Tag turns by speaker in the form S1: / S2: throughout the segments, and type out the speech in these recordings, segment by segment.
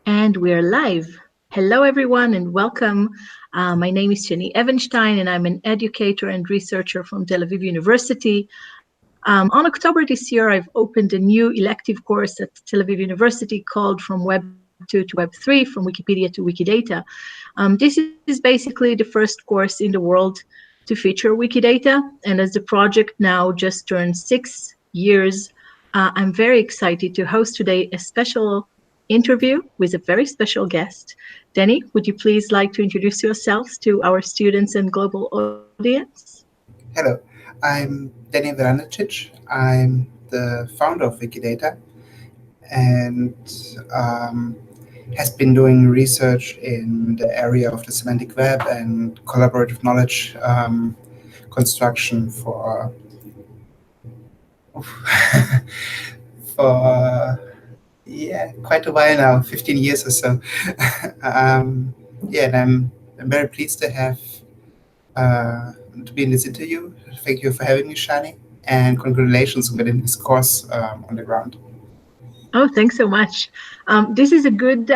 S1: And we're live. Hello, everyone, and welcome. My name is Shani Evenstein, and I'm an educator and researcher from Tel Aviv University. On October this year, I've opened a new elective course at Tel Aviv University called From Web 2 to Web 3, from Wikipedia to Wikidata. This is basically the first course in the world to feature Wikidata, and as the project now just turned 6 years, I'm very excited to host today a special interview with a very special guest. Denny, would you please like to introduce yourselves to our students and global audience?
S2: Hello, I'm Denny Vrandečić. I'm the founder of Wikidata and has been doing research in the area of the semantic web and collaborative knowledge construction for quite a while now, 15 years or so. And I'm very pleased to have to be in this interview. Thank you for having me, Shani, and congratulations on getting this course on the ground.
S1: Oh, thanks so much. This is a good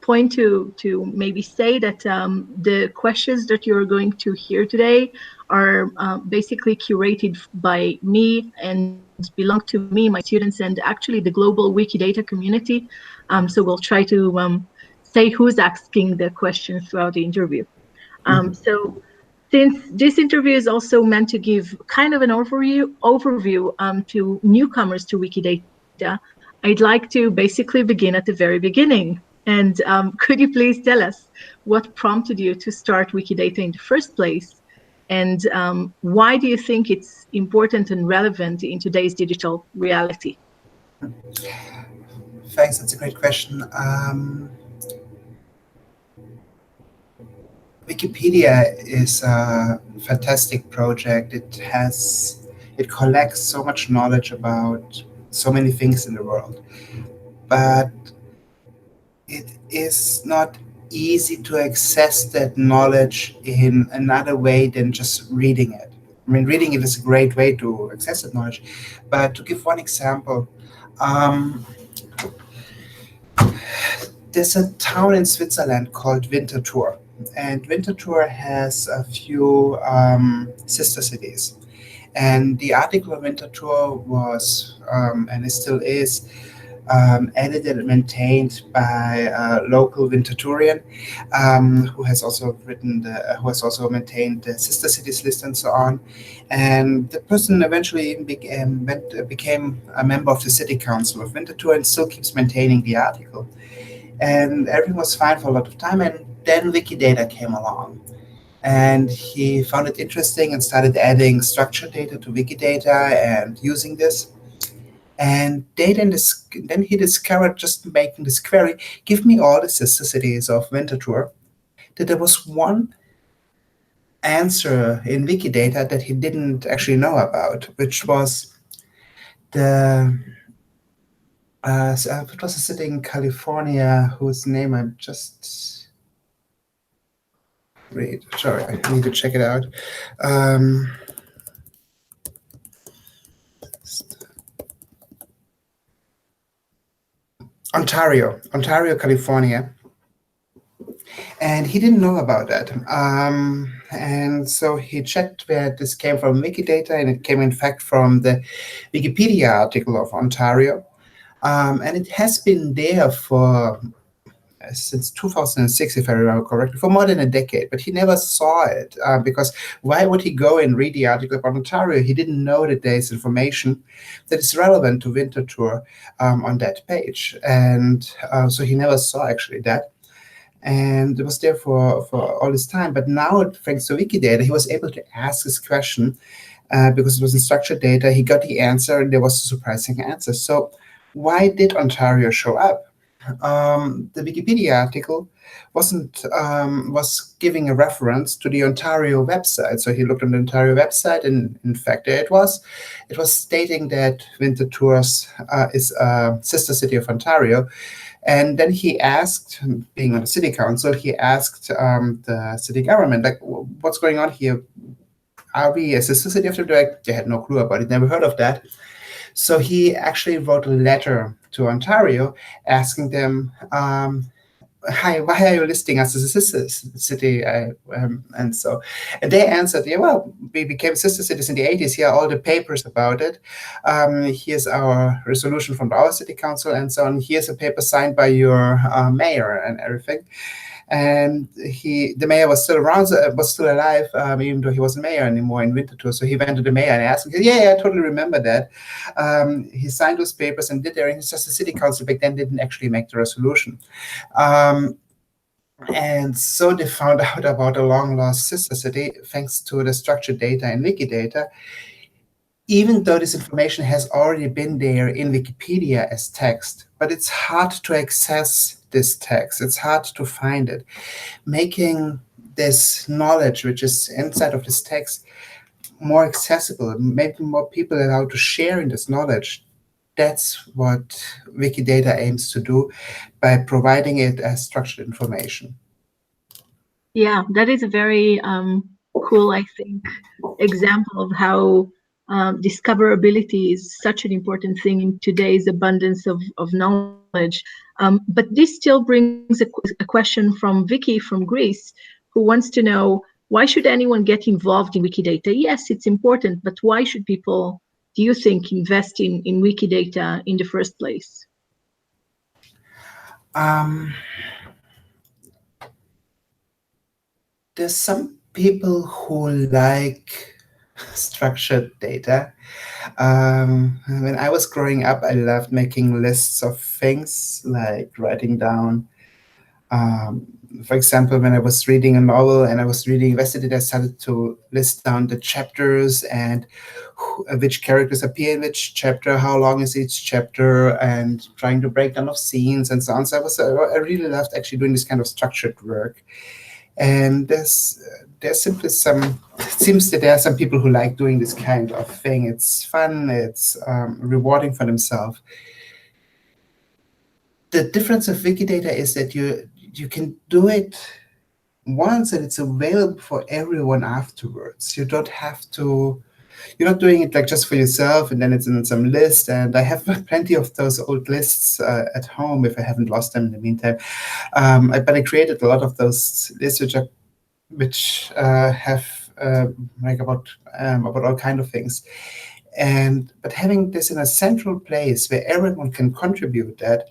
S1: point to maybe say that the questions that you're going to hear today are basically curated by me and belong to me, my students, and actually the global Wikidata community. So we'll try to say who's asking the questions throughout the interview. So since this interview is also meant to give kind of an overview to newcomers to Wikidata, I'd like to basically begin at the very beginning. And could you please tell us what prompted you to start Wikidata in the first place? And why do you think it's important and relevant in today's digital reality?
S2: Thanks, that's a great question. Wikipedia is a fantastic project. It collects so much knowledge about so many things in the world, but it is not easy to access that knowledge in another way than just reading it. I mean, reading it is a great way to access that knowledge, but to give one example, there's a town in Switzerland called Winterthur, and Winterthur has a few sister cities. And the article of Winterthur was, and it still is, edited and maintained by a local Winterthurian who has also maintained the sister cities list and so on. And the person eventually became a member of the city council of Winterthur and still keeps maintaining the article. And everything was fine for a lot of time, and then Wikidata came along. And he found it interesting and started adding structured data to Wikidata and using this. And then he discovered, just making this query, give me all the sister cities of Winterthur, that there was one answer in Wikidata that he didn't actually know about, which was it was a city in California whose name I just read. Sorry, I need to check it out. Ontario, California. And he didn't know about that. And so he checked where this came from Wikidata, and it came in fact from the Wikipedia article of Ontario. And it has been there since 2006, if I remember correctly, for more than a decade, but he never saw it because why would he go and read the article about Ontario? He didn't know that there is information that is relevant to Winterthur on that page. And so he never saw actually that. And it was there for all this time. But now, thanks to Wikidata, he was able to ask this question because it was in structured data. He got the answer, and there was a surprising answer. So why did Ontario show up? The Wikipedia article was giving a reference to the Ontario website. So he looked on the Ontario website, and in fact there it was. It was stating that Winterthur is a sister city of Ontario. And then he asked, being on the city council, he asked the city government, like, what's going on here? Are we a sister city of Ontario? They had no clue about it, never heard of that. So he actually wrote a letter to Ontario, asking them, hi, why are you listing us as a sister city? And they answered, yeah, well, we became sister cities in the 80s. Here are all the papers about it. Here's our resolution from our city council and so on. Here's a paper signed by your mayor and everything. And the mayor was still around, was still alive, even though he wasn't mayor anymore in Winterthur. So he went to the mayor and asked him, yeah, I totally remember that. He signed those papers and did everything. It's just the city council back then didn't actually make the resolution. And so they found out about a long-lost sister city thanks to the structured data in Wikidata, even though this information has already been there in Wikipedia as text, but it's hard to access this text. It's hard to find it. Making this knowledge, which is inside of this text, more accessible, making more people allowed to share in this knowledge, that's what Wikidata aims to do by providing it as structured information.
S1: Yeah, that is a very cool, I think, example of how discoverability is such an important thing in today's abundance of knowledge. But this still brings a question from Viki from Greece, who wants to know, why should anyone get involved in Wikidata? Yes, it's important, but why should people, do you think, invest in Wikidata in the first place?
S2: There's some people who like structured data. When I was growing up, I loved making lists of things, like writing down, for example, when I was reading a novel and I was really invested in it, I started to list down the chapters and which characters appear in which chapter, how long is each chapter, and trying to break down of scenes and so on. So I really loved actually doing this kind of structured work. And there's simply it seems that there are some people who like doing this kind of thing. It's fun, it's rewarding for themselves. The difference of Wikidata is that you can do it once and it's available for everyone afterwards. You don't have to, you're not doing it like just for yourself and then it's in some list. And I have plenty of those old lists at home if I haven't lost them in the meantime. But I created a lot of those lists which have like about all kinds of things. But having this in a central place where everyone can contribute that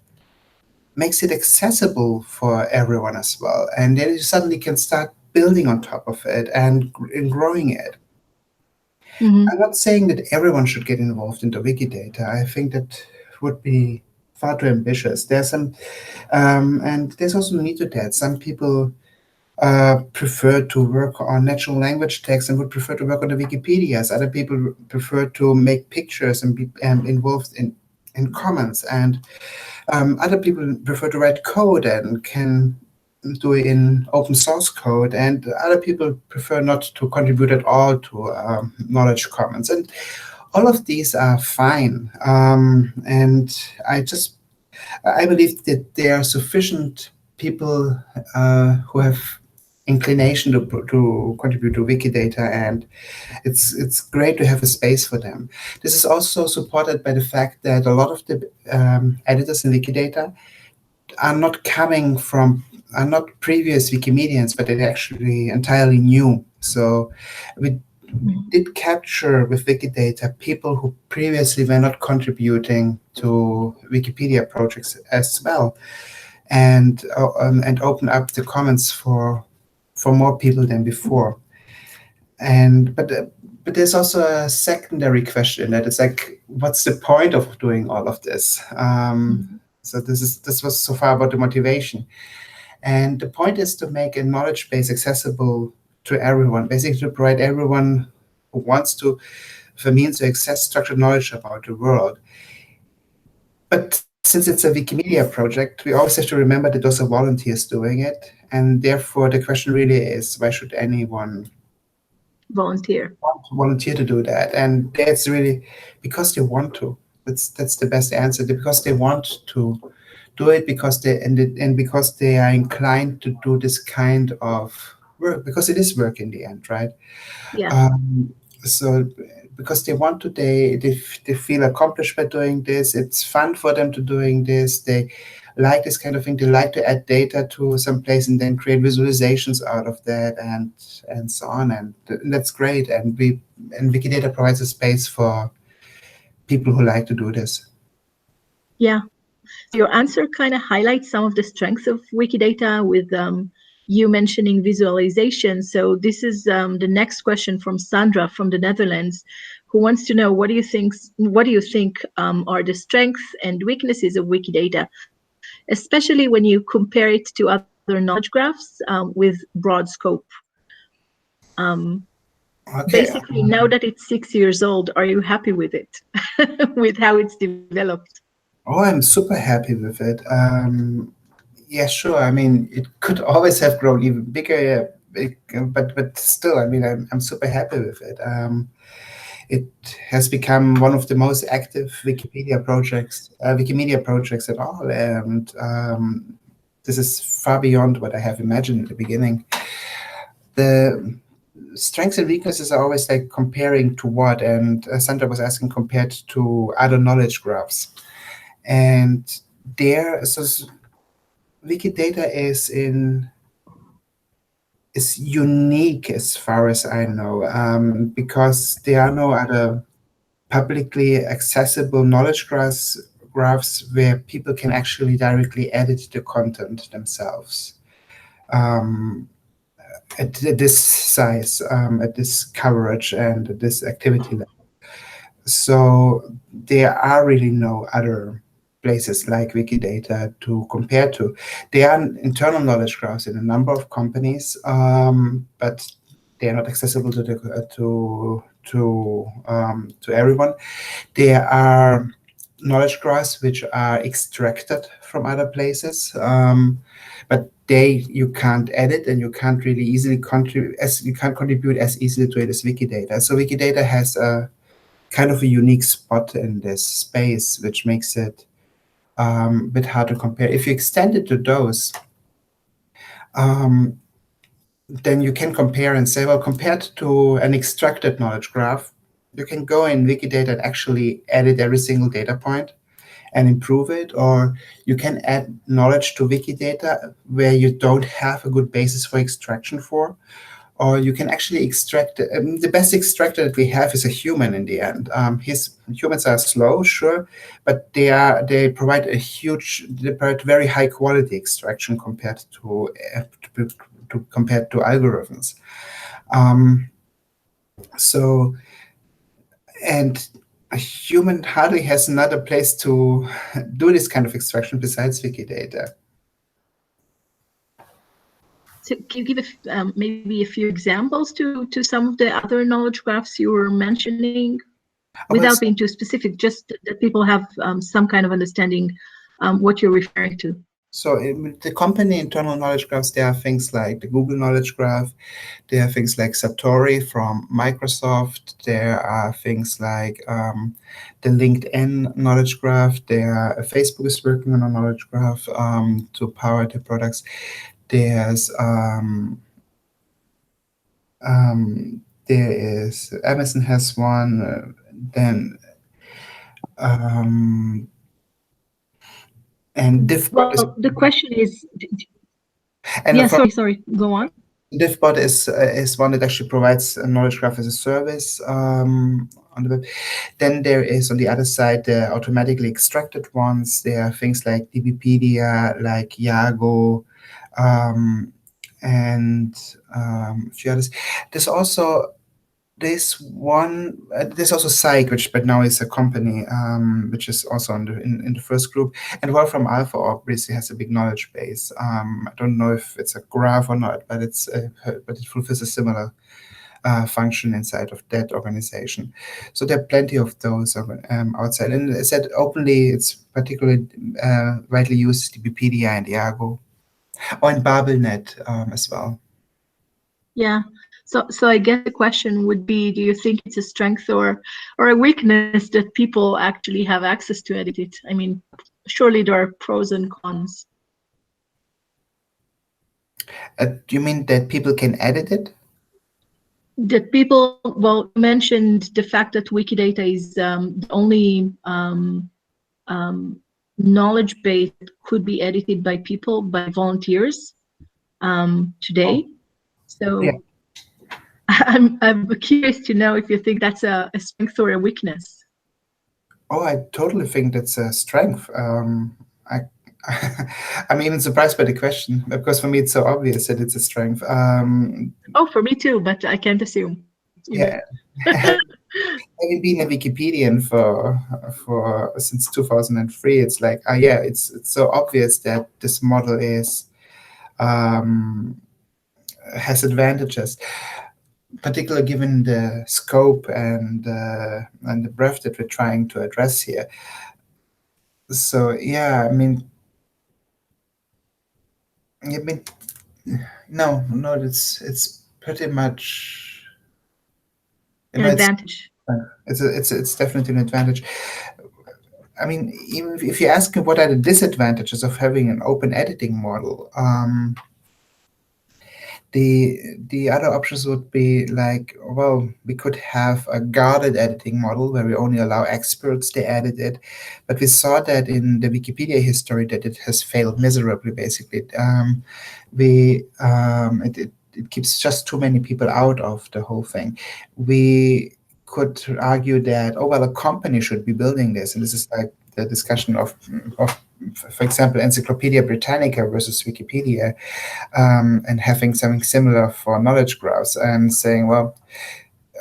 S2: makes it accessible for everyone as well. And then you suddenly can start building on top of it and growing it. Mm-hmm. I'm not saying that everyone should get involved into Wikidata. I think that would be far too ambitious. There's some, and there's also a need to that. Some people prefer to work on natural language text and would prefer to work on the Wikipedias. Other people prefer to make pictures and be involved in comments. And other people prefer to write code and can do it in open source code. And other people prefer not to contribute at all to knowledge commons. And all of these are fine. And I believe that there are sufficient people who have inclination to contribute to Wikidata, and it's great to have a space for them. This is also supported by the fact that a lot of the editors in Wikidata are not previous Wikimedians, but they're actually entirely new. So we did capture with Wikidata people who previously were not contributing to Wikipedia projects as well, and open up the comments for more people than before. But there's also a secondary question that it's like, what's the point of doing all of this? So this was so far about the motivation. And the point is to make a knowledge base accessible to everyone, basically to provide everyone who wants to the means to access structured knowledge about the world. But since it's a Wikimedia project, we always have to remember that those are volunteers doing it. And therefore, the question really is, why should anyone
S1: volunteer
S2: to do that? And that's really because they want to. That's the best answer. Because they want to do it, because they are inclined to do this kind of work, because it is work in the end, right?
S1: Yeah.
S2: So because they want to, they feel accomplished by doing this. It's fun for them to doing this. They like this kind of thing. They like to add data to some place and then create visualizations out of that, and so on. And that's great. And Wikidata provides a space for people who like to do this.
S1: Yeah. Your answer kind of highlights some of the strengths of Wikidata with you mentioning visualization. So this is the next question from Sandra from the Netherlands, who wants to know, what do you think are the strengths and weaknesses of Wikidata, especially when you compare it to other knowledge graphs with broad scope? Basically, now that it's 6 years old, are you happy with it, with how it's developed?
S2: Oh, I'm super happy with it. Yeah, sure. I mean, it could always have grown even bigger, but still, I mean, I'm super happy with it. It has become one of the most active Wikimedia projects at all, and this is far beyond what I have imagined at the beginning. The strengths and weaknesses are always like comparing to what, and Sandra was asking compared to other knowledge graphs. And so Wikidata is unique as far as I know, because there are no other publicly accessible knowledge graphs where people can actually directly edit the content themselves at this size, at this coverage, and at this activity level. So there are really no other places like Wikidata to compare to. There are internal knowledge graphs in a number of companies, but they are not accessible to everyone. There are knowledge graphs which are extracted from other places, but you can't edit, and you can't really easily contribute as easily to it as Wikidata. So Wikidata has a kind of a unique spot in this space, which makes it a bit hard to compare. If you extend it to those, then you can compare and say, well, compared to an extracted knowledge graph, you can go in Wikidata and actually edit every single data point and improve it, or you can add knowledge to Wikidata where you don't have a good basis for extraction for, or you can actually extract. The best extractor that we have is a human in the end. Humans are slow, sure, but they provide very high quality extraction compared to algorithms. And a human hardly has another place to do this kind of extraction besides Wikidata.
S1: So can you give maybe a few examples to some of the other knowledge graphs you were mentioning, without being too specific, just that people have some kind of understanding what you're referring to?
S2: So in the company internal knowledge graphs, there are things like the Google Knowledge Graph. There are things like Satori from Microsoft. There are things like the LinkedIn Knowledge Graph. Facebook is working on a knowledge graph to power their products. There's there is Amazon has one. And DivBot.
S1: Well, the question is, sorry, go on.
S2: DivBot is one that actually provides a knowledge graph as a service on the web. Then there is on the other side the automatically extracted ones. There are things like DBpedia, like Yago, and a few others. There's also there's also Psych, but now is a company, which is also in the first group. And Wolfram Alpha obviously has a big knowledge base. I don't know if it's a graph or not, but it fulfills a similar function inside of that organization. So there are plenty of those outside. And as I said, openly, it's particularly widely used DBpedia and Iago, or in BabelNet as well.
S1: Yeah. So I guess the question would be, do you think it's a strength or a weakness that people actually have access to edit it? I mean, surely there are pros and cons.
S2: Do you mean that people can edit it?
S1: that people, well, you mentioned the fact that Wikidata is the only knowledge base that could be edited by people, by volunteers today.
S2: Yeah.
S1: So I'm curious to know if you think that's a strength or a weakness.
S2: Oh, I totally think that's a strength. I'm even surprised by the question, because for me it's so obvious that it's a strength.
S1: Oh, for me too, but I can't assume.
S2: Yeah, having been a Wikipedian for since 2003, it's like, yeah, it's so obvious that this model is has advantages, particularly given the scope and the breadth that we're trying to address here. So yeah, I mean, no, it's pretty much,
S1: An advantage.
S2: it's definitely an advantage. I mean, even if you ask me what are the disadvantages of having an open editing model, the other options would be like, well, we could have a guarded editing model where we only allow experts to edit it, but we saw that in the Wikipedia history that it has failed miserably. Basically, it keeps just too many people out of the whole thing. We could argue that, oh well, a company should be building this, and this is like the discussion of for example, Encyclopedia Britannica versus Wikipedia, and having something similar for knowledge graphs, and saying, well,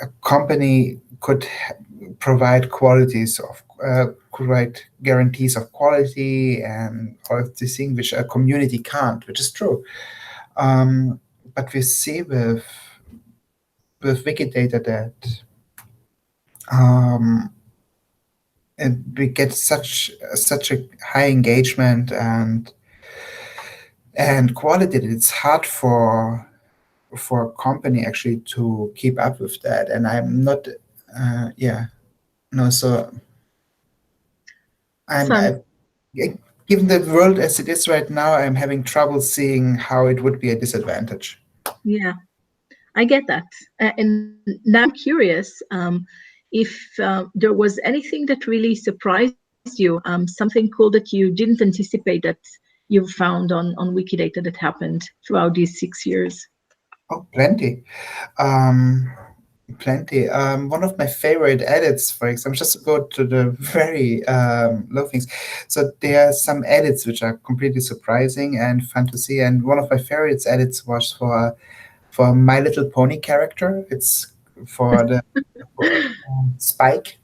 S2: a company could provide provide guarantees of quality and all of these things which a community can't, which is true. But we see with Wikidata that we get such a high engagement and quality that it's hard for a company actually to keep up with that. And I'm not, so given the world as it is right now, I'm having trouble seeing how it would be a disadvantage.
S1: Yeah, I get that. And now I'm curious if there was anything that really surprised you, something cool that you didn't anticipate that you found on Wikidata that happened throughout these 6 years.
S2: Oh, plenty. Plenty. One of my favorite edits, for example, just to go to the very low things. So there are some edits which are completely surprising and fun to see. And one of my favorites edits was for My Little Pony character. It's for Spike.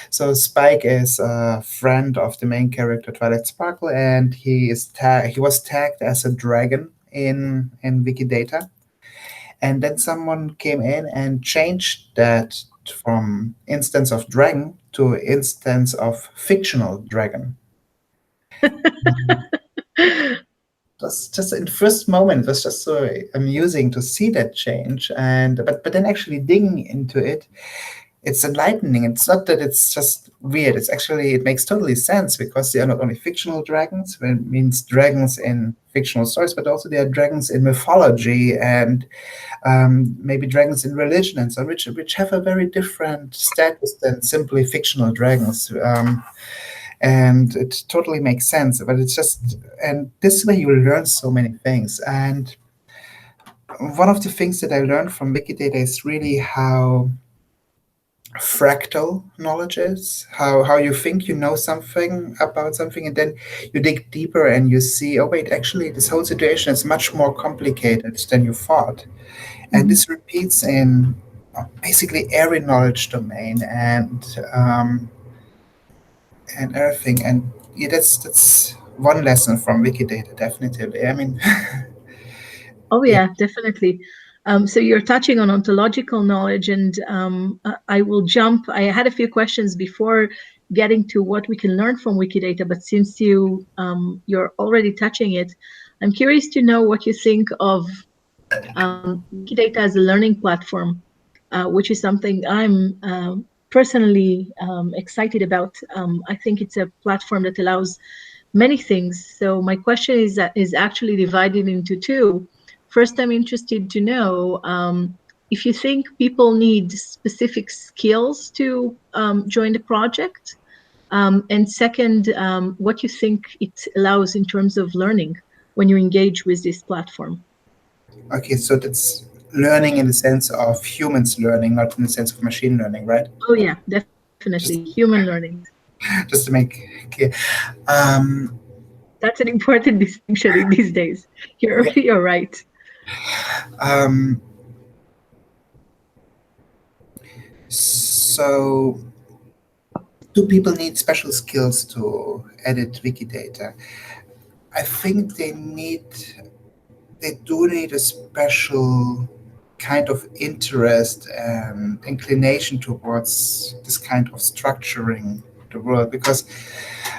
S2: So Spike is a friend of the main character Twilight Sparkle, and he was tagged as a dragon in Wikidata. And then someone came in and changed that from instance of dragon to instance of fictional dragon. That's just in the first moment, it was just so amusing to see that change. But then actually digging into it, it's enlightening. It's not that it's just weird. It makes totally sense, because they are not only fictional dragons, it means dragons in fictional stories, but also they are dragons in mythology and maybe dragons in religion, and so which have a very different status than simply fictional dragons. And it totally makes sense. But it's just, and this way you will learn so many things. And one of the things that I learned from Wikidata is really how fractal knowledge is, how you think you know something about something, and then you dig deeper and you see, oh wait, actually this whole situation is much more complicated than you thought. And this repeats in basically every knowledge domain and everything. And yeah, that's one lesson from Wikidata, definitely. I mean,
S1: oh yeah, definitely. So you're touching on ontological knowledge, and I will jump. I had a few questions before getting to what we can learn from Wikidata, but since you're already touching it, I'm curious to know what you think of Wikidata as a learning platform, which is something I'm personally excited about. I think it's a platform that allows many things. So my question is actually divided into two. First, I'm interested to know if you think people need specific skills to join the project, and second, what you think it allows in terms of learning when you engage with this platform.
S2: Okay, so that's learning in the sense of humans learning, not in the sense of machine learning, right?
S1: Oh yeah, definitely human learning.
S2: Just to make clear. Um,
S1: That's an important distinction in these days.
S2: okay.
S1: You're right.
S2: Um, so, do people need special skills to edit Wikidata? I think they do need a special kind of interest and inclination towards this kind of structuring the world, because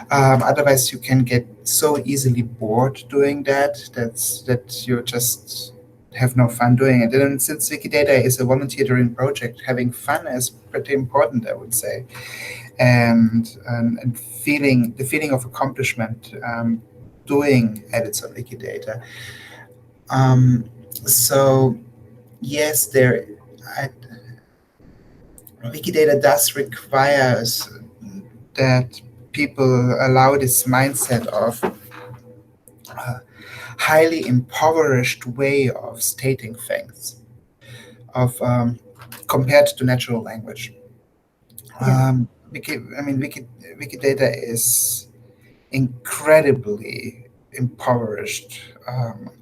S2: otherwise you can get so easily bored doing that you just have no fun doing it. And since Wikidata is a volunteer-driven project, having fun is pretty important, I would say, and feeling the feeling of accomplishment doing edits on Wikidata. So yes, I, Wikidata does requires that people allow this mindset of highly impoverished way of stating things, of compared to natural language.
S1: Yeah.
S2: Wikidata is incredibly impoverished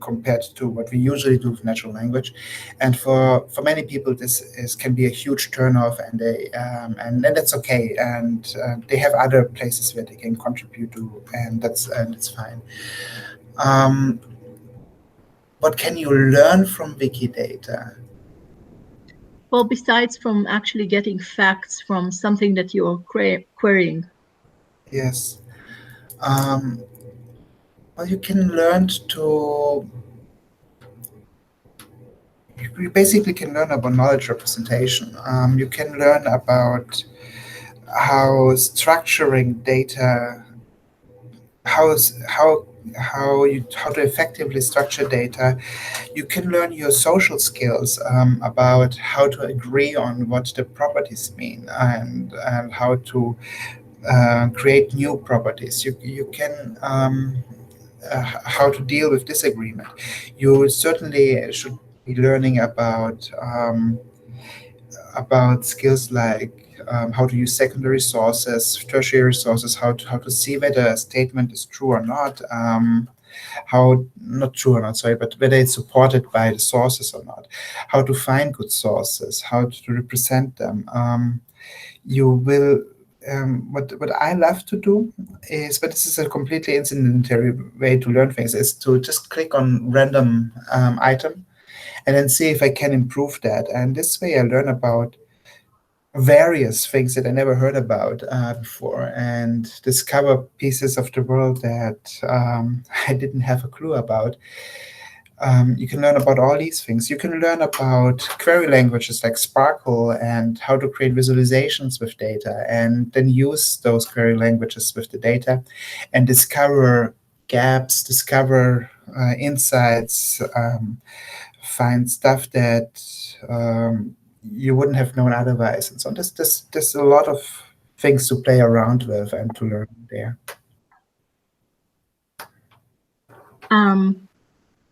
S2: compared to what we usually do with natural language, and for many people can be a huge turnoff, and that's okay, and they have other places where they can contribute to, and that's fine. Um, what can you learn from Wikidata?
S1: Well, besides from actually getting facts from something that you're querying.
S2: Yes. Um, well, you can learn to. You basically can learn about knowledge representation. You can learn about how structuring data, how to effectively structure data. You can learn your social skills about how to agree on what the properties mean, and how to create new properties. You can how to deal with disagreement. You certainly should be learning about skills like how to use secondary sources, tertiary sources, how to see whether a statement is true or not, how not true or not, sorry, but whether it's supported by the sources or not, how to find good sources, how to represent them. You will. What I love to do is, but this is a completely incidentary way to learn things, is to just click on random item and then see if I can improve that. And this way I learn about various things that I never heard about before, and discover pieces of the world that I didn't have a clue about. You can learn about all these things. You can learn about query languages like Sparkle and how to create visualizations with data, and then use those query languages with the data and discover gaps, discover insights, find stuff that you wouldn't have known otherwise. And so there's a lot of things to play around with and to learn there.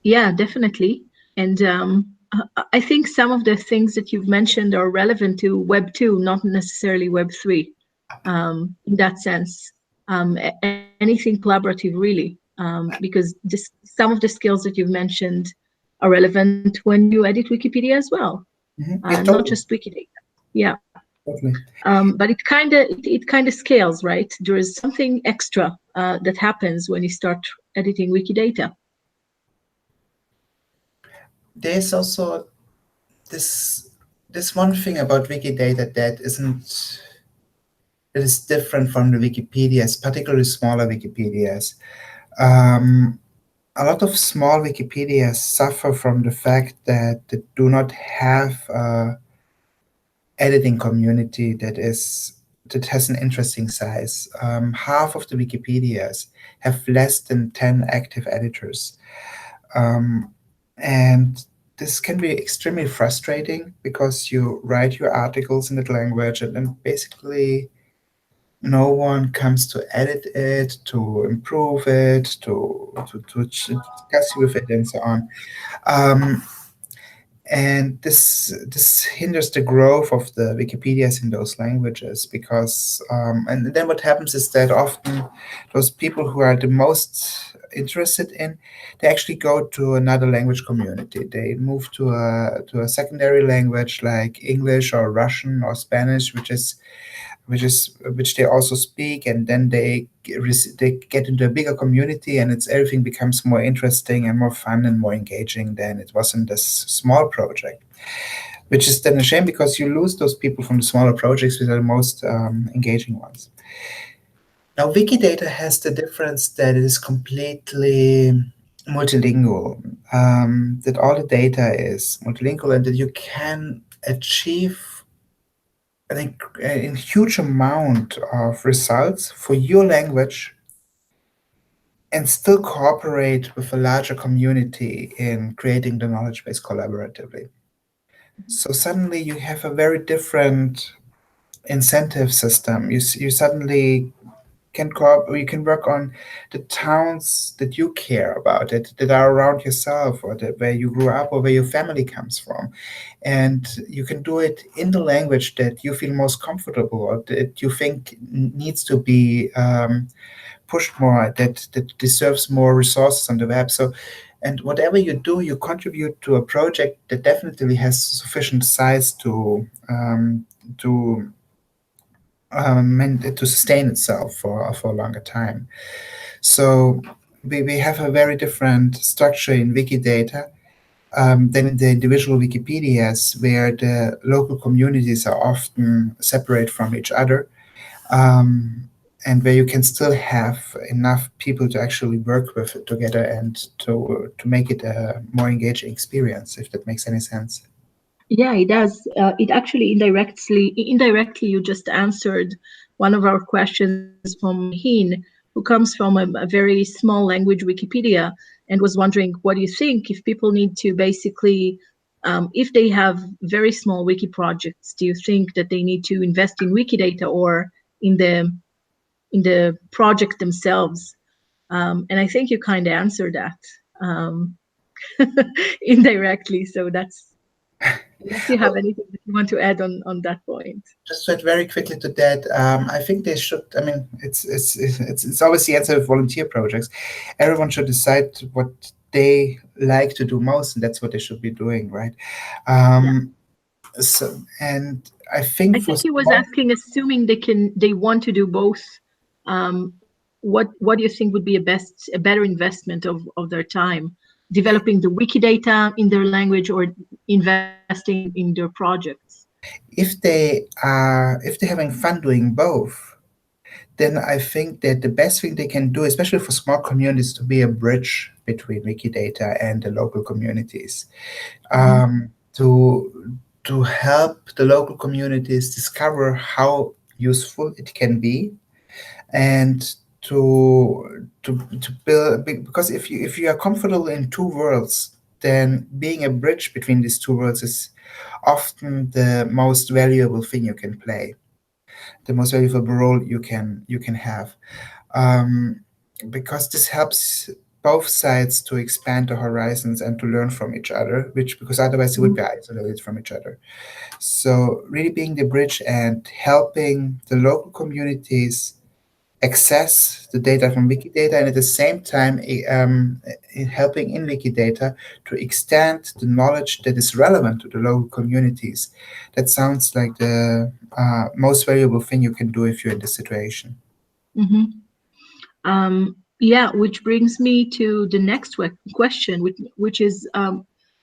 S1: Yeah, definitely. And I think some of the things that you've mentioned are relevant to Web 2, not necessarily Web 3, in that sense. Anything collaborative, really, because some of the skills that you've mentioned are relevant when you edit Wikipedia as well,
S2: Yeah,
S1: not
S2: totally.
S1: just Wikidata. Yeah.
S2: Totally.
S1: But it kind of scales, right? There is something extra that happens when you start editing Wikidata.
S2: There's also this one thing about Wikidata that is different from the Wikipedias, particularly smaller Wikipedias. A lot of small Wikipedias suffer from the fact that they do not have a editing community that has an interesting size. Half of the Wikipedias have less than 10 active editors. And this can be extremely frustrating because you write your articles in that language and then basically no one comes to edit it, to improve it, to discuss with it, and so on. Um, and this hinders the growth of the Wikipedias in those languages because and then what happens is that often those people who are the most interested in, they actually go to another language community. They move to a secondary language like English or Russian or Spanish, which they also speak, and then they get into a bigger community, and it's everything becomes more interesting and more fun and more engaging than it was in this small project, which is then a shame because you lose those people from the smaller projects, which are the most engaging ones. Now, Wikidata has the difference that it is completely multilingual, that all the data is multilingual, and that you can achieve a huge amount of results for your language and still cooperate with a larger community in creating the knowledge base collaboratively. So suddenly you have a very different incentive system. You suddenly you can work on the towns that you care about, that are around yourself, or where you grew up, or where your family comes from, and you can do it in the language that you feel most comfortable or that you think needs to be pushed more, that deserves more resources on the web. So, and whatever you do, you contribute to a project that definitely has sufficient size to and to sustain itself for a longer time. So we have a very different structure in Wikidata than in the individual Wikipedias, where the local communities are often separate from each other, and where you can still have enough people to actually work with it together and to make it a more engaging experience, if that makes any sense.
S1: Yeah, it does. It actually indirectly, you just answered one of our questions from Mahin, who comes from a very small language Wikipedia, and was wondering, what do you think if people need to basically, if they have very small wiki projects, do you think that they need to invest in Wikidata or in the project themselves? And I think you kind of answered that um, indirectly. So that's, unless you have anything that you want to add on that point.
S2: Just to add very quickly to that, I think they should. I mean, it's always the answer with volunteer projects. Everyone should decide what they like to do most, and that's what they should be doing, right?
S1: Yeah.
S2: So, and I
S1: I
S2: think for
S1: think he was
S2: small,
S1: asking, assuming they want to do both. Um, what do you think would be a better investment of their time, developing the Wikidata in their language or investing in their projects?
S2: if they're having fun doing both, then I think that the best thing they can do, especially for small communities, to be a bridge between Wikidata and the local communities,
S1: Mm-hmm.
S2: to help the local communities discover how useful it can be, and to build, because if you are comfortable in two worlds, then being a bridge between these two worlds is often the most valuable thing you can play, the most valuable role you can have, um, because this helps both sides to expand the horizons and to learn from each other, which because otherwise they would be isolated from each other. So really being the bridge and helping the local communities access the data from Wikidata, and at the same time helping in Wikidata to extend the knowledge that is relevant to the local communities. That sounds like the most valuable thing you can do if you're in this situation.
S1: Mm-hmm. Yeah, which brings me to the next question, which is,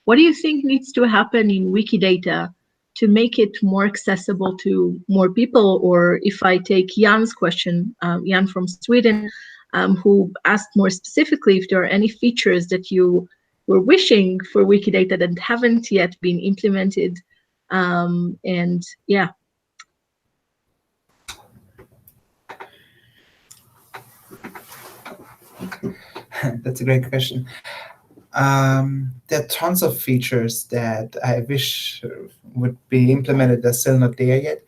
S1: what do you think needs to happen in Wikidata to make it more accessible to more people? Or if I take Jan's question, Jan from Sweden, who asked more specifically if there are any features that you were wishing for Wikidata that haven't yet been implemented. And yeah.
S2: That's a great question. There are tons of features that I wish would be implemented that's still not there yet.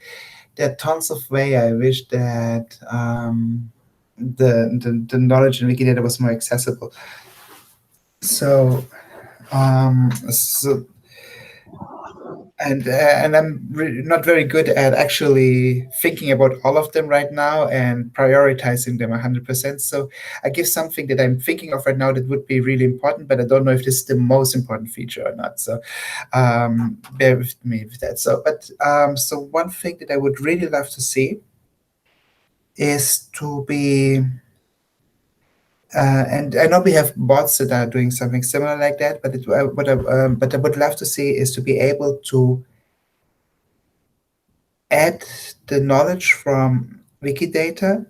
S2: There are tons of ways I wish that the knowledge in Wikidata was more accessible. So, so and I'm not very good at actually thinking about all of them right now and prioritizing them 100%. So I give something that I'm thinking of right now that would be really important, but I don't know if this is the most important feature or not. So bear with me with that. So one thing that I would really love to see is to be and I know we have bots that are doing something similar like that, but what I would love to see is to be able to add the knowledge from Wikidata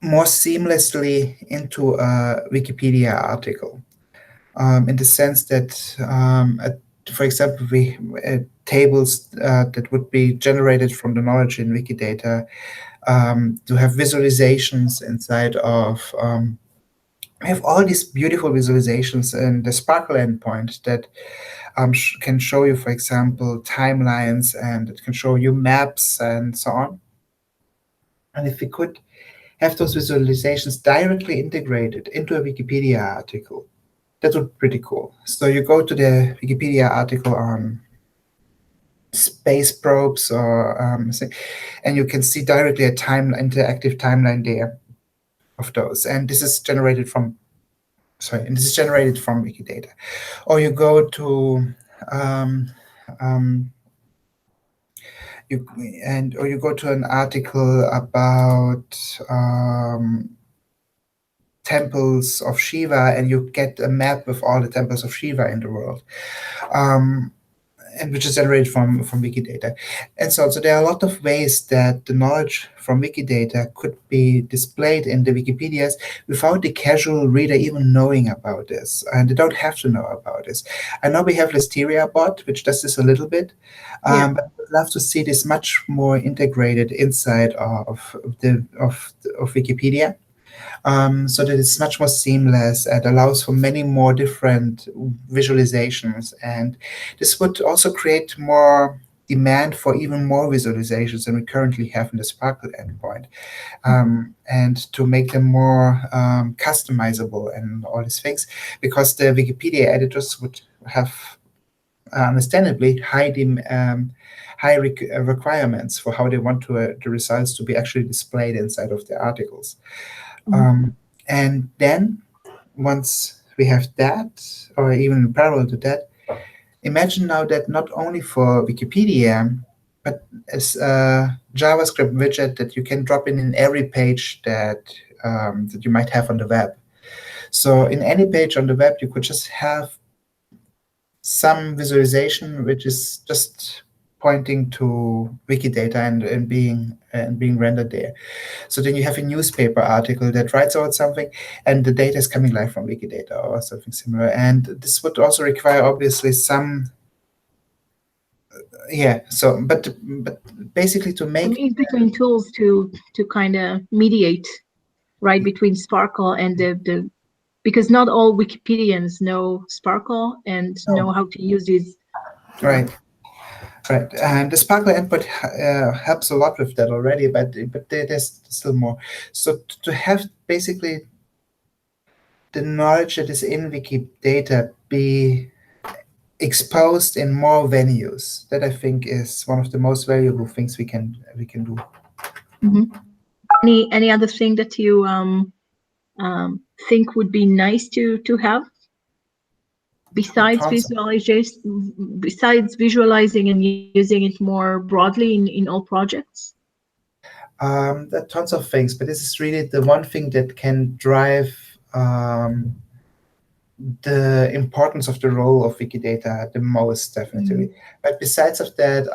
S2: more seamlessly into a Wikipedia article, in the sense that, for example, we tables that would be generated from the knowledge in Wikidata to have visualizations inside of. We have all these beautiful visualizations in the Sparkle endpoint that can show you, for example, timelines, and it can show you maps and so on. And if we could have those visualizations directly integrated into a Wikipedia article, that would be pretty cool. So you go to the Wikipedia article on space probes and you can see directly a interactive timeline there of those. And this is generated from Wikidata. Or you go to you go to an article about temples of Shiva, and you get a map with all the temples of Shiva in the world, and which is generated from Wikidata. And so there are a lot of ways that the knowledge from Wikidata could be displayed in the Wikipedias without the casual reader even knowing about this, and they don't have to know about this. I know we have Listeria bot, which does this a little bit, but I would love to see this much more integrated inside of Wikipedia. So that it's much more seamless and allows for many more different visualizations. And this would also create more demand for even more visualizations than we currently have in the Sparkle endpoint, and to make them more customizable and all these things, because the Wikipedia editors would have understandably high requirements for how they want the results to be actually displayed inside of their articles. And then once we have that, or even parallel to that, imagine now that not only for Wikipedia, but as a JavaScript widget that you can drop in every page that you might have on the web. So in any page on the web, you could just have some visualization which is just pointing to Wikidata and being rendered there. So then you have a newspaper article that writes about something, and the data is coming live from Wikidata or something similar. And this would also require obviously some, but basically to make
S1: some in-between tools to kind of mediate, right, between Sparkle and the because not all Wikipedians know Sparkle and know how to use these.
S2: Right. And the Sparkle endpoint helps a lot with that already, but there's still more. So to have basically the knowledge that is in Wikidata be exposed in more venues, that I think is one of the most valuable things we can do.
S1: Any other thing that you think would be nice to have? Besides visualizing and using it more broadly in all projects?
S2: There are tons of things, but this is really the one thing that can drive the importance of the role of Wikidata the most, definitely. But besides of that,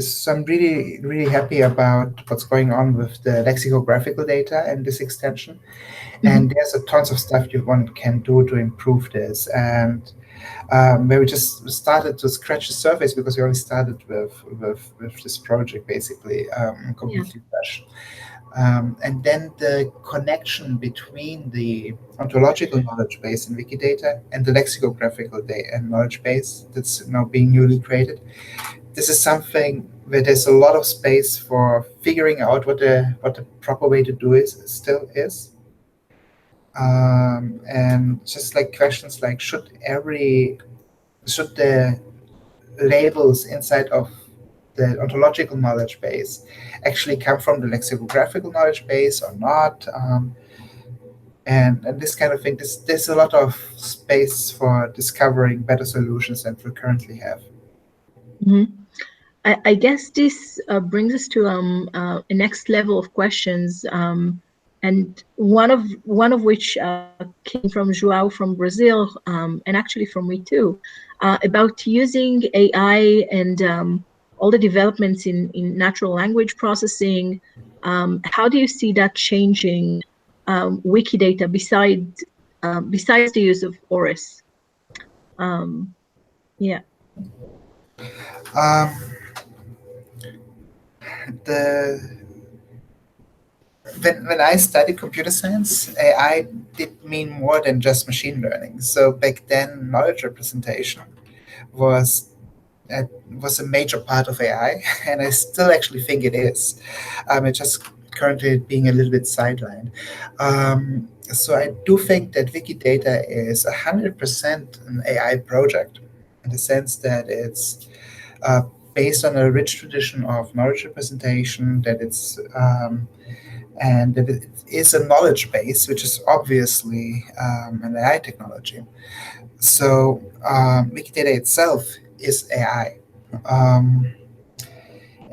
S2: so I'm really, really happy about what's going on with the lexicographical data and this extension. And there's tons of stuff one can do to improve this. And where we just started to scratch the surface, because we only started with this project basically completely fresh. And then the connection between the ontological knowledge base in Wikidata and the lexicographical knowledge base that's now being newly created. This is something where there's a lot of space for figuring out what the proper way to do is. And just like questions like should the labels inside of the ontological knowledge base actually come from the lexicographical knowledge base or not, and this kind of thing. There's a lot of space for discovering better solutions than we currently have.
S1: Mm-hmm. I guess this brings us to a next level of questions, and one of which came from João from Brazil, and actually from me too, about using AI and all the developments in natural language processing. How do you see that changing Wikidata besides the use of ORIS? Yeah.
S2: When I studied computer science, AI did mean more than just machine learning. So back then, knowledge representation was a major part of AI, and I still actually think it is. It's just currently being a little bit sidelined. So I do think that Wikidata is 100% an AI project, in the sense that it's based on a rich tradition of knowledge representation, that and that it is a knowledge base, which is obviously an AI technology. So Wikidata itself is AI.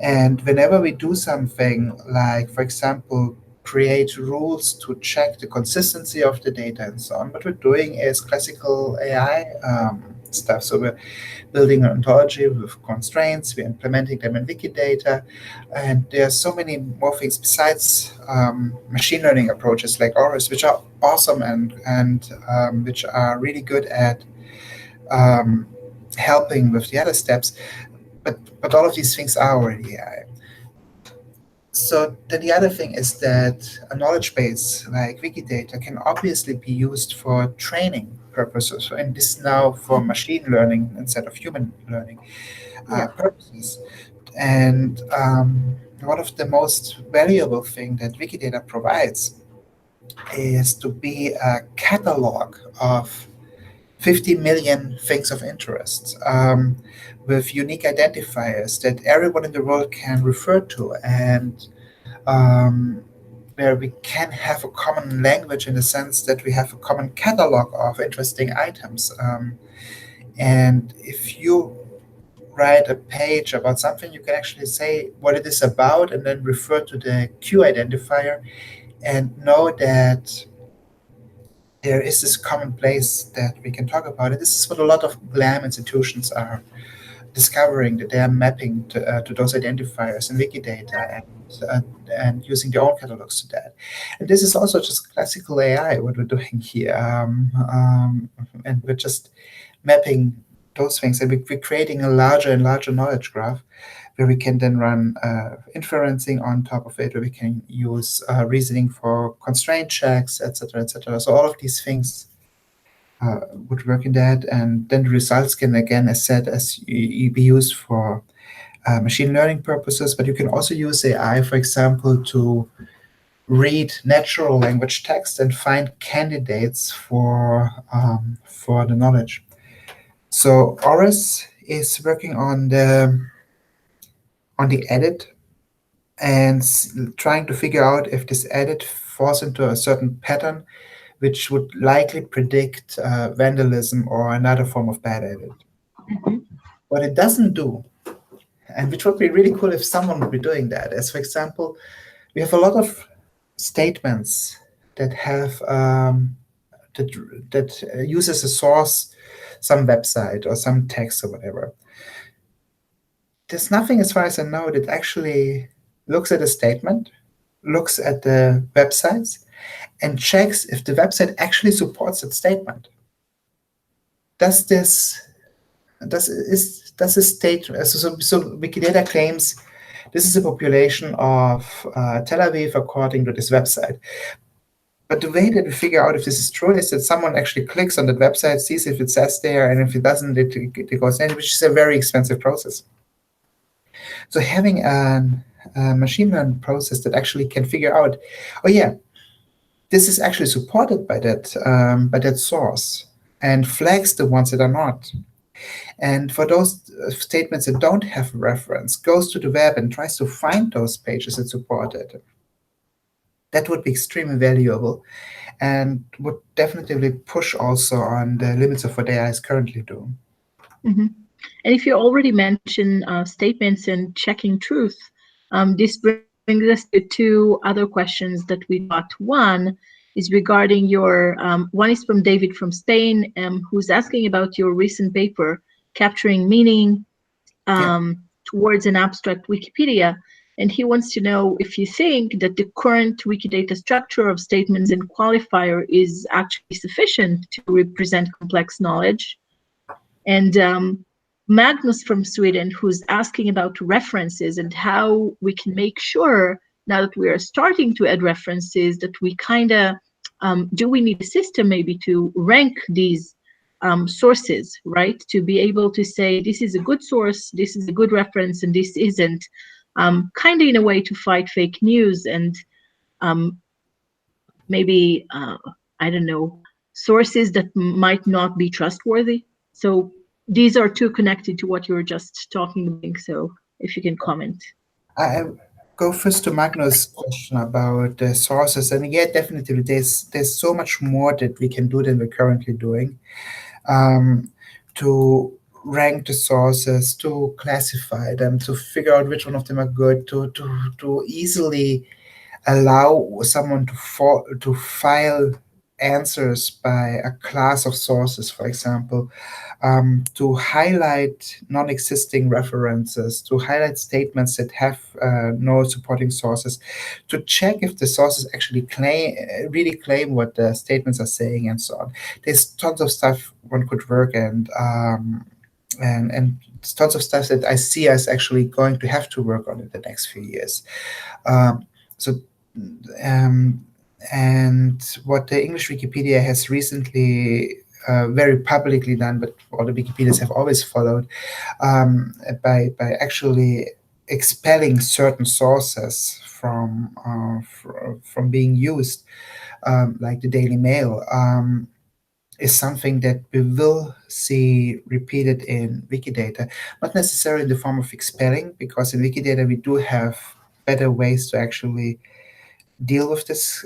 S2: And whenever we do something like, for example, create rules to check the consistency of the data and so on, what we're doing is classical AI stuff. So we're building an ontology with constraints, we're implementing them in Wikidata, and there are so many more things besides machine learning approaches like ORIS, which are awesome and which are really good at helping with the other steps. But all of these things are already AI. So then the other thing is that a knowledge base like Wikidata can obviously be used for training purposes, and this now for machine learning instead of human learning purposes. And one of the most valuable things that Wikidata provides is to be a catalog of 50 million things of interest, with unique identifiers that everyone in the world can refer to, and where we can have a common language in the sense that we have a common catalog of interesting items. And if you write a page about something, you can actually say what it is about and then refer to the Q identifier and know that there is this common place that we can talk about. And this is what a lot of GLAM institutions are discovering, that they are mapping to those identifiers in Wikidata and using their own catalogs to that. And this is also just classical AI, what we're doing here. And we're just mapping those things. And we're creating a larger and larger knowledge graph where we can then run inferencing on top of it, where we can use reasoning for constraint checks, etc., etc. So all of these things would work in that, and then the results can, again, as said, be used for machine learning purposes, but you can also use AI, for example, to read natural language text and find candidates for the knowledge. So ORIS is working on the edit and trying to figure out if this edit falls into a certain pattern which would likely predict vandalism or another form of bad edit.
S1: Mm-hmm.
S2: What it doesn't do, and which would be really cool if someone would be doing that, is, for example, we have a lot of statements that have that use as a source some website or some text or whatever. There's nothing, as far as I know, that actually looks at a statement, looks at the websites, and checks if the website actually supports that statement. Does this statement, so Wikidata claims This is a population of Tel Aviv according to this website. But the way that we figure out if this is true is that someone actually clicks on that website, sees if it says there, and if it doesn't, it goes in, which is a very expensive process. So having a machine learning process that actually can figure out, oh yeah, this is actually supported by that source, and flags the ones that are not. And for those statements that don't have a reference, goes to the web and tries to find those pages that support it. That would be extremely valuable and would definitely push also on the limits of what AI is currently doing.
S1: Mm-hmm. And if you already mentioned statements and checking truth, this brings us to two other questions that we got. One is regarding your, one is from David from Spain, who's asking about your recent paper, Capturing Meaning towards an Abstract Wikipedia. And he wants to know if you think that the current Wikidata structure of statements and qualifier is actually sufficient to represent complex knowledge. And Magnus from Sweden, who's asking about references and how we can make sure, now that we are starting to add references, that we kind of, do we need a system maybe to rank these sources, right? To be able to say, this is a good source, this is a good reference, and this isn't, kind of in a way to fight fake news and maybe, I don't know, sources that might not be trustworthy. So these are two connected to what you were just talking about. So if you can comment.
S2: I go first to Magnus' question about the sources, and yeah, definitely there's so much more that we can do than we're currently doing, to rank the sources, to classify them, to figure out which one of them are good, to easily allow someone to file answers by a class of sources, for example, to highlight non-existing references, to highlight statements that have no supporting sources, to check if the sources actually really claim what the statements are saying, and so on. There's tons of stuff one could work, and tons of stuff that I see us actually going to have to work on in the next few years. So and what the English Wikipedia has recently very publicly done, but all the Wikipedias have always followed, by actually expelling certain sources from being used, like the Daily Mail, is something that we will see repeated in Wikidata, not necessarily in the form of expelling, because in Wikidata we do have better ways to actually deal with this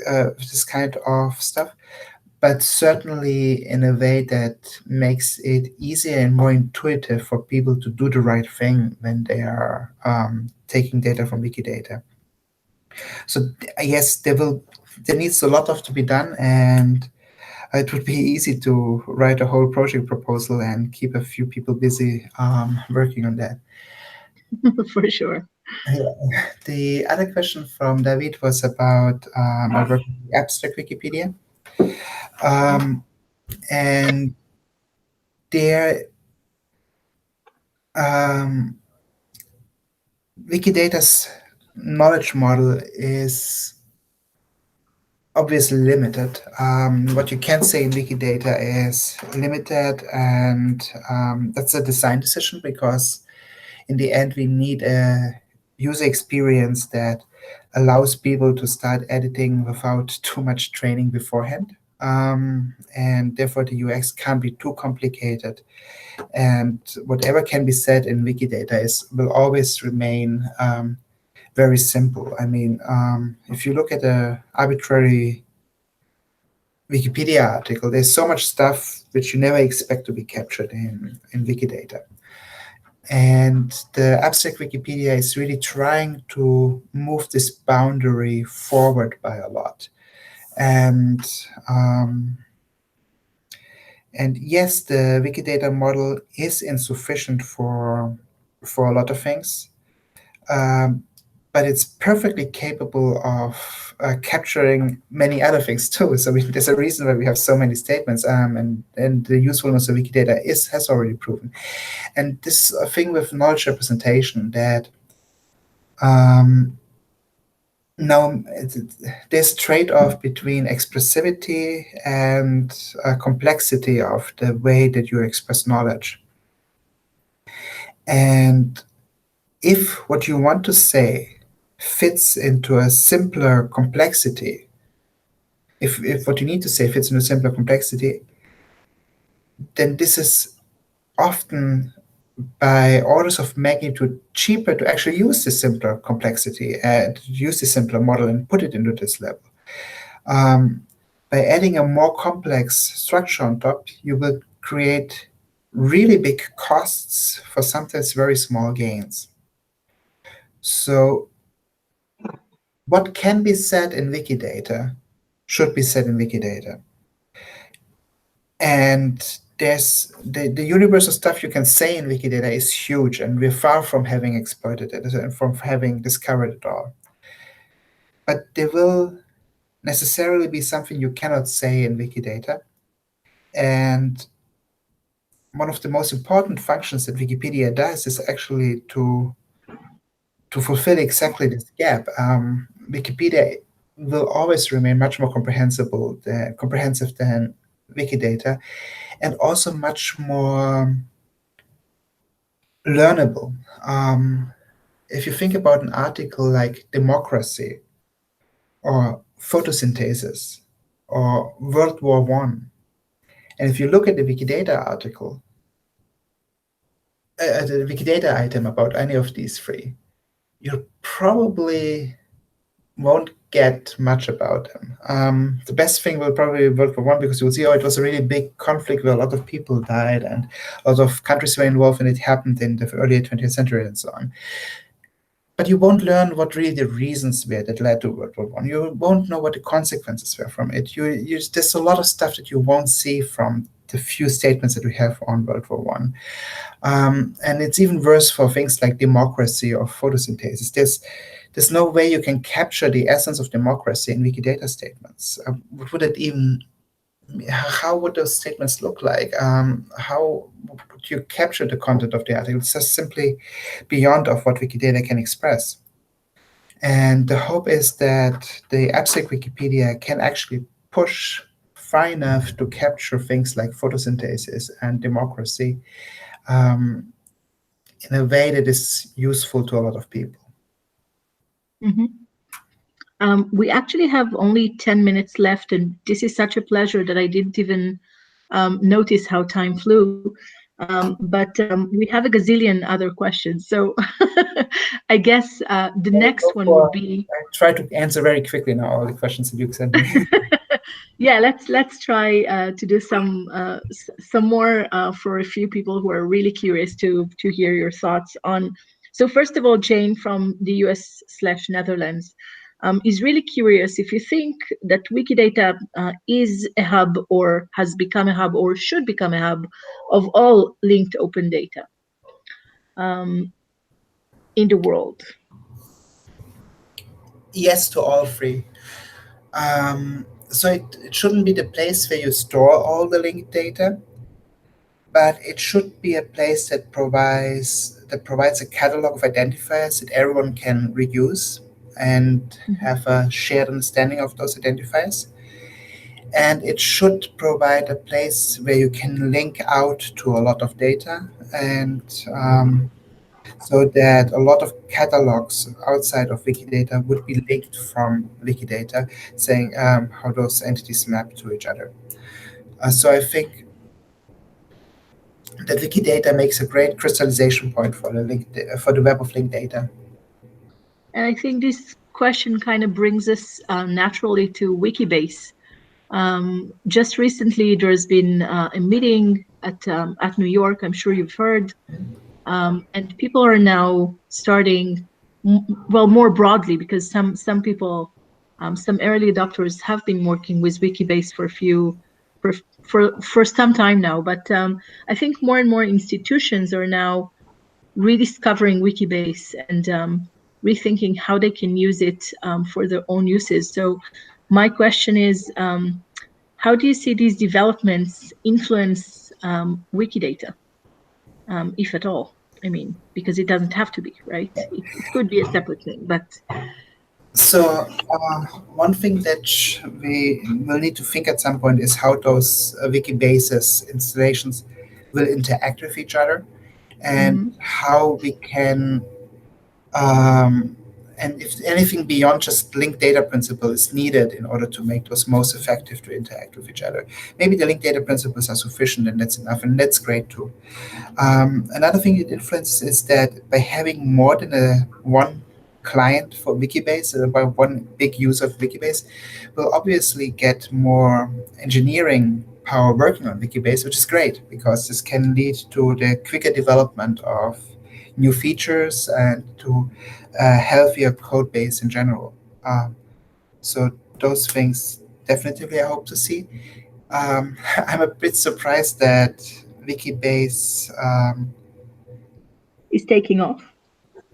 S2: kind of stuff, but certainly in a way that makes it easier and more intuitive for people to do the right thing when they are taking data from Wikidata. So yes, there needs a lot of to be done, and it would be easy to write a whole project proposal and keep a few people busy working on that.
S1: For sure.
S2: The other question from David was about my work with the abstract Wikipedia. And there, Wikidata's knowledge model is obviously limited. What you can say in Wikidata is limited, and that's a design decision, because in the end we need a user experience that allows people to start editing without too much training beforehand. And therefore the UX can't be too complicated. And whatever can be said in Wikidata will always remain very simple. I mean, if you look at an arbitrary Wikipedia article, there's so much stuff which you never expect to be captured in Wikidata. And the abstract Wikipedia is really trying to move this boundary forward by a lot. And yes, the Wikidata model is insufficient for a lot of things, but it's perfectly capable of capturing many other things too. So there's a reason why we have so many statements, and the usefulness of Wikidata has already proven. And this thing with knowledge representation, that Now, this trade-off between expressivity and complexity of the way that you express knowledge. And if what you want to say fits into a simpler complexity, if what you need to say fits into a simpler complexity, then this is often by orders of magnitude cheaper to actually use this simpler complexity and use this simpler model and put it into this level. By adding a more complex structure on top, you will create really big costs for sometimes very small gains. So what can be said in Wikidata should be said in Wikidata. And there's the universe of stuff you can say in Wikidata is huge, and we're far from having exploited it and from having discovered it all. But there will necessarily be something you cannot say in Wikidata. And one of the most important functions that Wikipedia does is actually to fulfill exactly this gap. Wikipedia will always remain much more comprehensive than Wikidata, and also much more learnable. If you think about an article like democracy or photosynthesis or World War I, and if you look at the Wikidata article, the Wikidata item about any of these three, you probably won't get much about them. The best thing will probably be World War I, because you'll see, oh, it was a really big conflict where a lot of people died and a lot of countries were involved, and it happened in the early 20th century and so on. But you won't learn what really the reasons were that led to World War I. You won't know what the consequences were from it. There's a lot of stuff that you won't see from the few statements that we have on World War I. And it's even worse for things like democracy or photosynthesis. There's no way you can capture the essence of democracy in Wikidata statements. How would those statements look like? How would you capture the content of the article? It's just simply beyond of what Wikidata can express. And the hope is that the Uptake Wikipedia can actually push far enough to capture things like photosynthesis and democracy in a way that is useful to a lot of people.
S1: We actually have only 10 minutes left, and this is such a pleasure that I didn't even notice how time flew. But we have a gazillion other questions. So I guess the next one would be...
S2: I try to answer very quickly now all the questions that you sent me.
S1: Yeah, let's try to do some more for a few people who are really curious to hear your thoughts on. So first of all, Jane from the US/Netherlands is really curious if you think that Wikidata is a hub, or has become a hub, or should become a hub of all linked open data in the world.
S2: Yes to all three. So it shouldn't be the place where you store all the linked data, but it should be a place that provides a catalog of identifiers that everyone can reuse and have a shared understanding of those identifiers. And it should provide a place where you can link out to a lot of data, and so that a lot of catalogs outside of Wikidata would be linked from Wikidata, saying how those entities map to each other. So I think that Wikidata makes a great crystallization point for the web of linked data.
S1: And I think this question kind of brings us naturally to Wikibase. Just recently, there's been a meeting at New York. I'm sure you've heard, and people are now starting, well, more broadly, because some people, some early adopters have been working with Wikibase for some time now. But I think more and more institutions are now rediscovering Wikibase and rethinking how they can use it for their own uses. So my question is, how do you see these developments influence Wikidata, if at all? I mean, because it doesn't have to be, right? It could be a separate thing, but
S2: So, one thing that we will need to think at some point is how those Wikibases installations will interact with each other, and
S1: mhm.
S2: how we can, um, and if anything beyond just linked data principle is needed in order to make those most effective to interact with each other. Maybe the linked data principles are sufficient and that's enough, and that's great too. Another thing it influences is that by having more than one client for Wikibase, by one big user of Wikibase, we'll obviously get more engineering power working on Wikibase, which is great because this can lead to the quicker development of new features and to a healthier code base in general. So those things definitely I hope to see. I'm a bit surprised that Wikibase.
S1: It's taking off.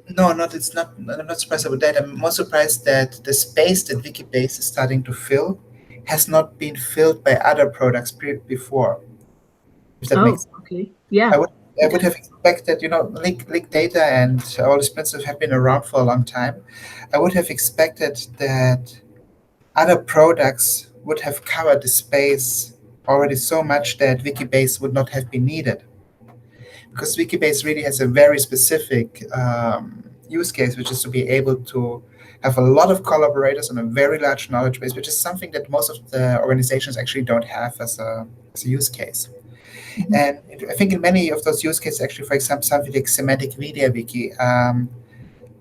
S2: No, not it's not. I'm not surprised about that. I'm more surprised that the space that Wikibase is starting to fill has not been filled by other products before. If that makes
S1: Oh,
S2: sense.
S1: okay.
S2: I
S1: Yeah.
S2: would I would have expected, link data and all these principles have been around for a long time. I would have expected that other products would have covered the space already so much that Wikibase would not have been needed. Because Wikibase really has a very specific use case, which is to be able to have a lot of collaborators on a very large knowledge base, which is something that most of the organizations actually don't have as a use case.
S1: Mhm.
S2: And I think in many of those use cases, actually, for example, something like Semantic Media Wiki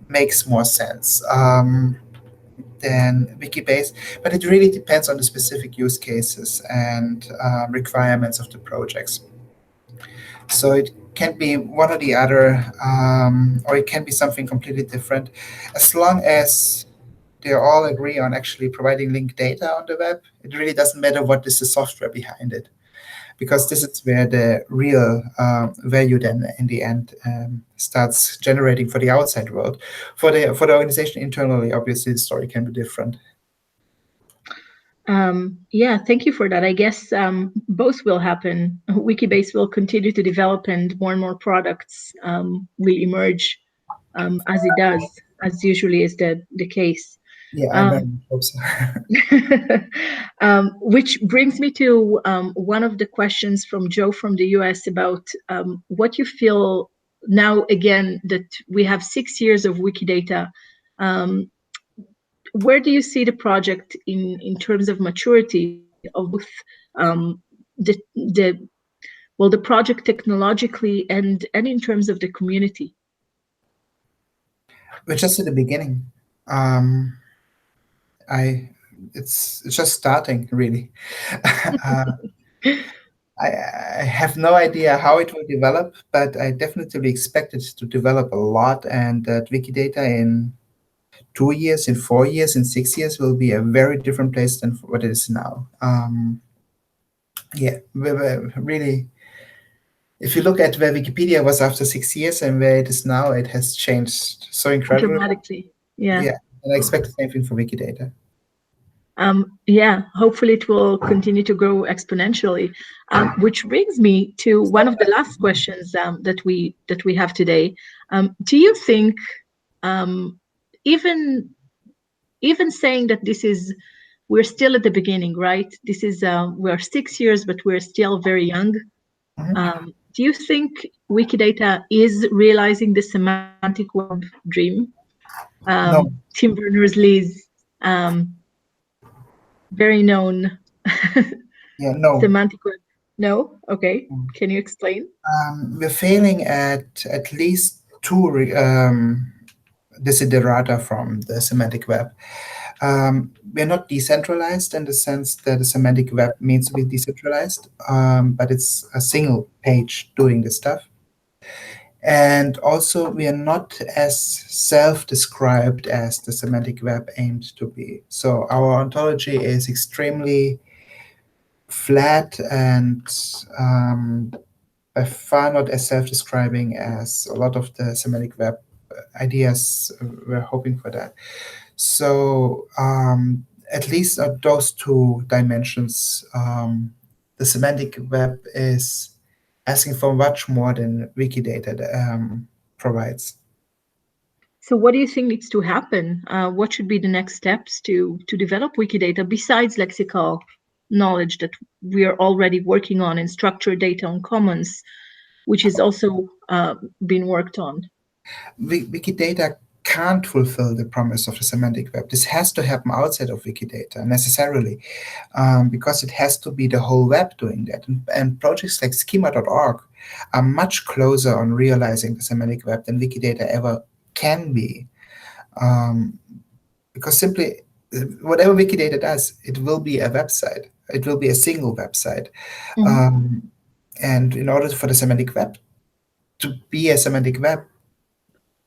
S2: makes more sense than Wikibase, but it really depends on the specific use cases and requirements of the projects. So it can be one or the other, or it can be something completely different, as long as they all agree on actually providing linked data on the web. It really doesn't matter what is the software behind it, because this is where the real value then in the end starts generating for the outside world. For the organization internally, obviously the story can be different.
S1: Yeah, thank you for that. I guess both will happen. Wikibase will continue to develop, and more products will emerge as it does, as usually is the case.
S2: Yeah, I very
S1: Um,
S2: much hope so.
S1: which brings me to one of the questions from Joe from the US about what you feel now, again, that we have 6 years of Wikidata. Um, where do you see the project in terms of maturity of both the well, the project technologically and in terms of the community?
S2: We're just at the beginning. Um, I it's just starting really. uh, I have no idea how it will develop, but I definitely expect it to develop a lot, and that Wikidata in 2 years, in 4 years, in 6 years will be a very different place than what it is now. Yeah, we're really. If you look at where Wikipedia was after 6 years and where it is now, it has changed so incredibly much.
S1: Dramatically, yeah.
S2: Yeah, and I expect the same thing for Wikidata.
S1: Yeah, hopefully it will continue to grow exponentially. Which brings me to one of the last questions that we have today. Do you think, um, even even saying that we're still at the beginning, right? This is we're 6 years, but we're still very young.
S2: Mhm.
S1: Do you think Wikidata is realizing the semantic web dream?
S2: No,
S1: Tim Berners-Lee's very known
S2: yeah, no.
S1: semantic web. No? Okay. Can you explain?
S2: We're failing at least two desiderata from the semantic web. We're not decentralized in the sense that the semantic web means to be decentralized, but it's a single page doing the stuff. And also, we are not as self-described as the semantic web aimed to be. So our ontology is extremely flat and by far not as self-describing as a lot of the semantic web ideas were hoping for that. So at least those two dimensions, the semantic web is asking for much more than Wikidata. provides.
S1: So what do you think needs to happen? What should be the next steps to develop Wikidata besides lexical knowledge that we are already working on and structured data on commons, which is also being worked on?
S2: Wikidata can't fulfill the promise of the semantic web. This has to happen outside of Wikidata necessarily, because it has to be the whole web doing that. And projects like schema.org are much closer on realizing the semantic web than Wikidata ever can be. Because simply, whatever Wikidata does, it will be a website. It will be a single website. And in order for the semantic web to be a semantic web,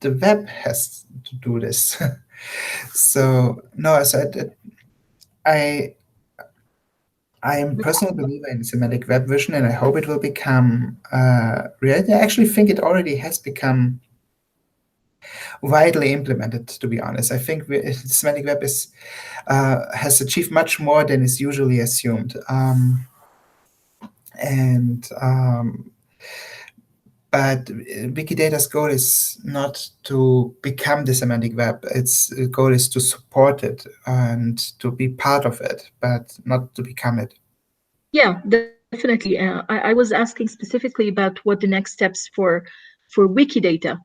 S2: the web has to do this. So no, I am a personal believer in the semantic web vision, and I hope it will become reality. I actually think it already has become widely implemented, to be honest. I think the semantic web has achieved much more than is usually assumed. But Wikidata's goal is not to become the semantic web. Its goal is to support it and to be part of it, but not to become it.
S1: Yeah, definitely. I was asking specifically about what the next steps for Wikidata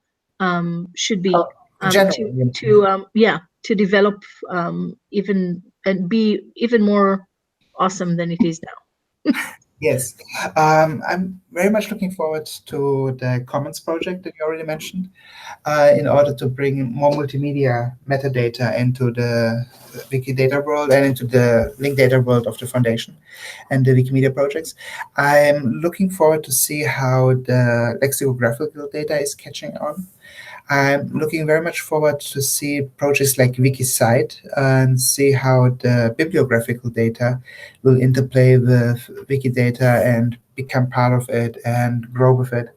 S1: should be to develop even and be even more awesome than it is now.
S2: Yes, I'm very much looking forward to the Commons project that you already mentioned, in order to bring more multimedia metadata into the Wikidata world and into the linked data world of the foundation and the Wikimedia projects. I'm looking forward to see how the lexicographical data is catching on. I'm looking very much forward to see projects like Wikisite and see how the bibliographical data will interplay with Wikidata and become part of it and grow with it.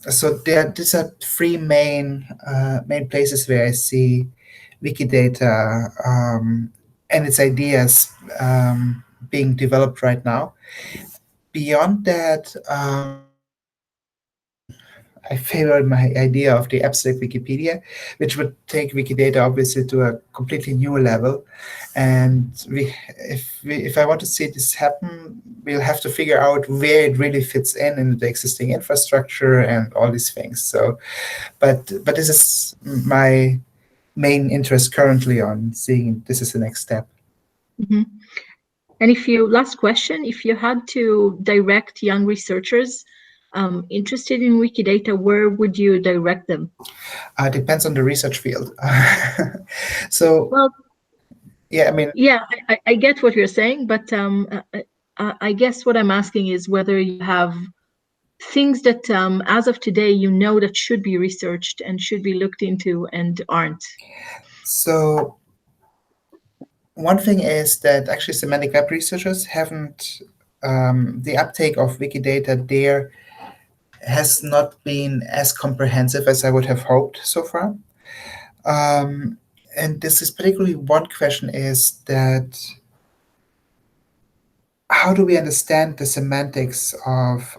S2: So these are three main places where I see Wikidata and its ideas being developed right now. Beyond that, I favor my idea of the abstract Wikipedia, which would take Wikidata obviously to a completely new level. And if I want to see this happen, we'll have to figure out where it really fits in the existing infrastructure and all these things. So, but this is my main interest currently on seeing this is the next step.
S1: Mm-hmm. And last question, if you had to direct young researchers interested in Wikidata, where would you direct them?
S2: Depends on the research field. So,
S1: well,
S2: yeah, I mean,
S1: yeah, I get what you're saying, but I guess what I'm asking is whether you have things that, as of today, you know that should be researched and should be looked into and aren't.
S2: So one thing is that actually semantic web researchers haven't, the uptake of Wikidata there has not been as comprehensive as I would have hoped so far. And this is particularly one question is that how do we understand the semantics of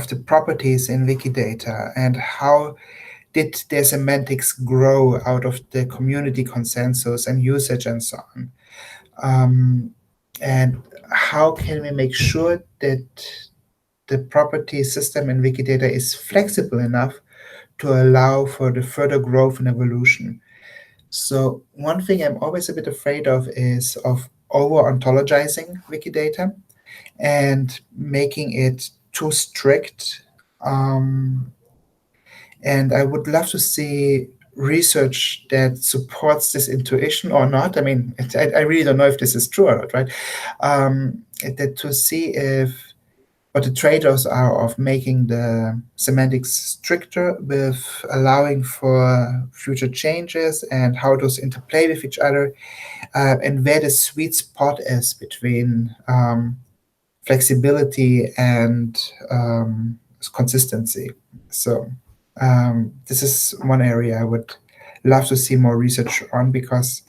S2: the properties in Wikidata, and how did their semantics grow out of the community consensus and usage and so on? And how can we make sure that the property system in Wikidata is flexible enough to allow for the further growth and evolution? So one thing I'm always a bit afraid of is of over-ontologizing Wikidata and making it too strict. And I would love to see research that supports this intuition or not. I mean, I really don't know if this is true or not, right? That to see if what the trade-offs are of making the semantics stricter with allowing for future changes and how those interplay with each other, and where the sweet spot is between flexibility and consistency. So this is one area I would love to see more research on, because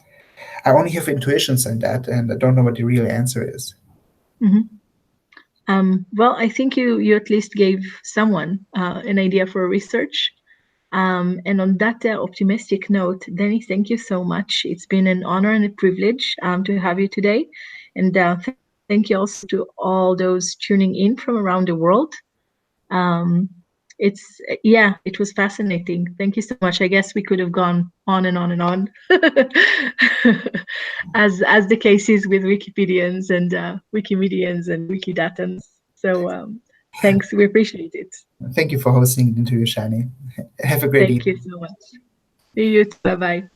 S2: I only have intuitions in that and I don't know what the real answer is.
S1: Mm-hmm. Well, I think you at least gave someone an idea for research. And on that optimistic note, Denny, thank you so much. It's been an honor and a privilege to have you today. And thank you also to all those tuning in from around the world. Um, it was fascinating. Thank you so much. I guess we could have gone on and on and on, as the case is with Wikipedians and Wikimedians and Wikidatans. So thanks, we appreciate it.
S2: Thank you for hosting the interview, Shani. Have a great
S1: Thank
S2: evening.
S1: you so much. See you. Bye bye.